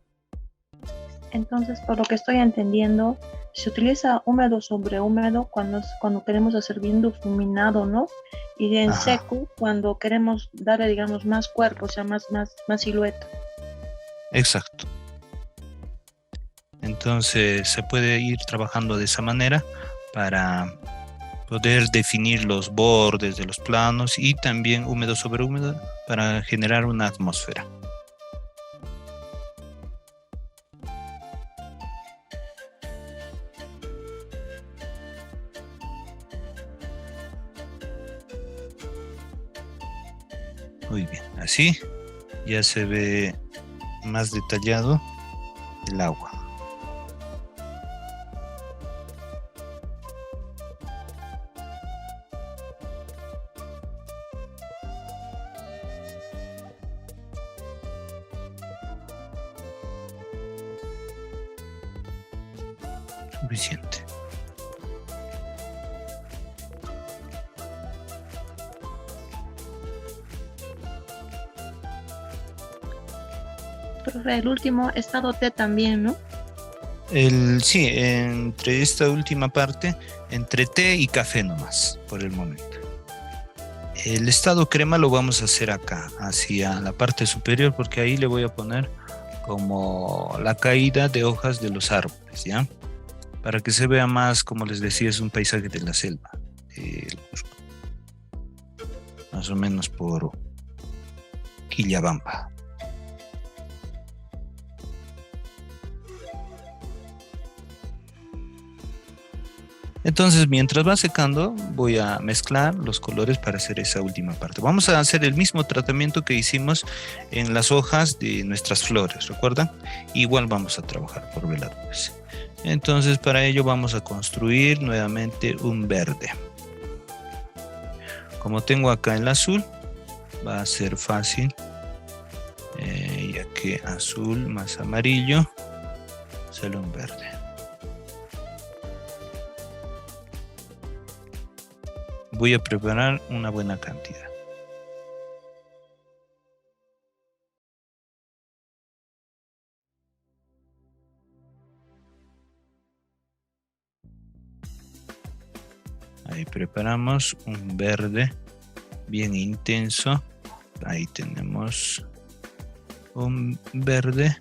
entonces por lo que estoy entendiendo, se utiliza húmedo sobre húmedo cuando queremos hacer bien difuminado, ¿no? Y en Ajá, seco cuando queremos darle, digamos, más cuerpo, o sea, más silueta. exacto. Entonces se puede ir trabajando de esa manera para poder definir los bordes de los planos y también húmedo sobre húmedo para generar una atmósfera. Muy bien, así ya se ve más detallado el agua. Suficiente. Profe, el último estado T también, ¿no? Sí, entre esta última parte, entre té y café nomás, por el momento. El estado crema lo vamos a hacer acá, hacia la parte superior, porque ahí le voy a poner como la caída de hojas de los árboles, ¿ya? Para que se vea más, como les decía, es un paisaje de la selva, del Cusco. Más o menos por Quillabamba. Entonces, mientras va secando, voy a mezclar los colores para hacer esa última parte. Vamos a hacer el mismo tratamiento que hicimos en las hojas de nuestras flores, ¿recuerdan? Igual vamos a trabajar por veladores. Entonces, para ello vamos a construir nuevamente un verde. Como tengo acá el azul, va a ser fácil, ya que azul más amarillo sale un verde. Voy a preparar una buena cantidad. Ahí preparamos un verde bien intenso. Ahí tenemos un verde.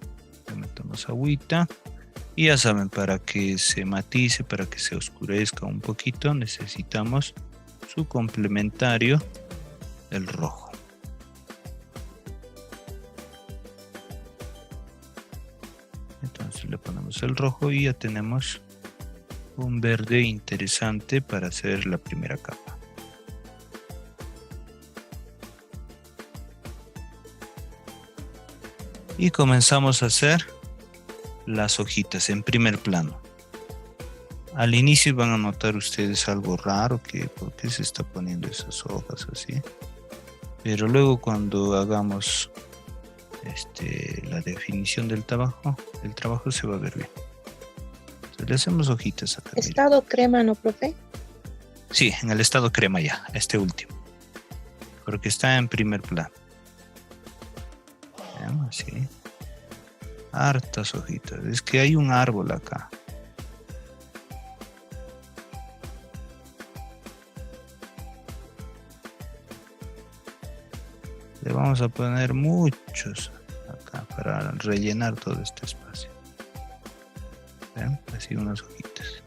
Le metemos agüita. Y ya saben, para que se matice, para que se oscurezca un poquito, necesitamos su complementario, el rojo. Entonces le ponemos el rojo y ya tenemos un verde interesante para hacer la primera capa. Y comenzamos a hacer las hojitas en primer plano. Al inicio van a notar ustedes algo raro, que por qué se está poniendo esas hojas así. Pero luego cuando hagamos la definición del trabajo, el trabajo se va a ver bien. Entonces, le hacemos hojitas acá. Estado crema, ¿no, profe? Sí, en el estado crema ya, este último. Porque está en primer plano. Vean, así. Hartas hojitas. Es que hay un árbol acá. Le vamos a poner muchos acá para rellenar todo este espacio. ¿Ven? Así unas hojitas.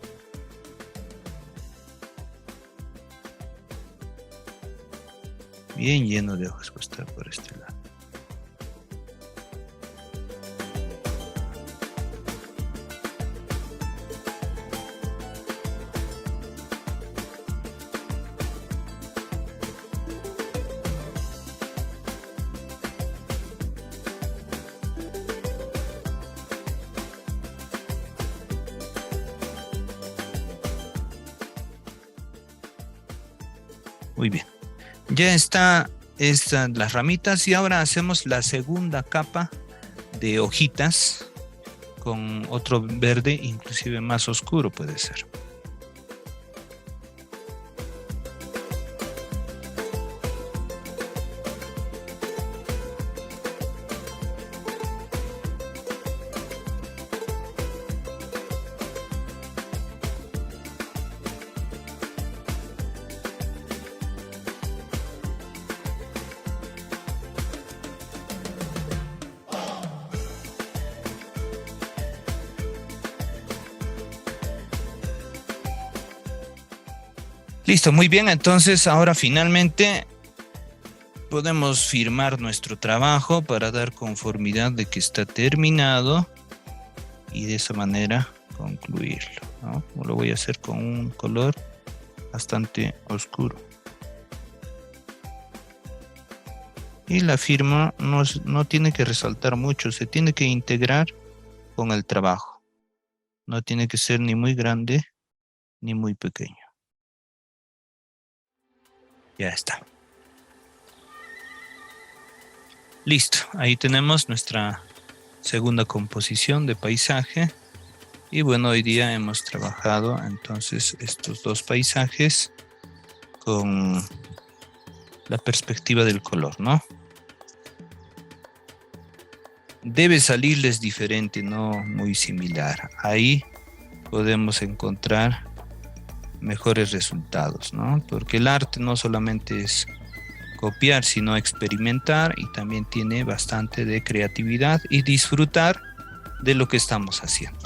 Bien lleno de hojas va a estar por este lado. Muy bien. Ya están las ramitas y ahora hacemos la segunda capa de hojitas con otro verde, inclusive más oscuro puede ser. Listo, muy bien. Entonces ahora finalmente podemos firmar nuestro trabajo para dar conformidad de que está terminado y de esa manera concluirlo, ¿no? Lo voy a hacer con un color bastante oscuro. Y la firma no tiene que resaltar mucho, se tiene que integrar con el trabajo. No tiene que ser ni muy grande ni muy pequeño. Ya está. Listo, ahí tenemos nuestra segunda composición de paisaje. Y bueno, hoy día hemos trabajado entonces estos dos paisajes con la perspectiva del color, ¿no? Debe salirles diferente, no muy similar. Ahí podemos encontrar mejores resultados, ¿no? Porque el arte no solamente es copiar, sino experimentar, y también tiene bastante de creatividad y disfrutar de lo que estamos haciendo.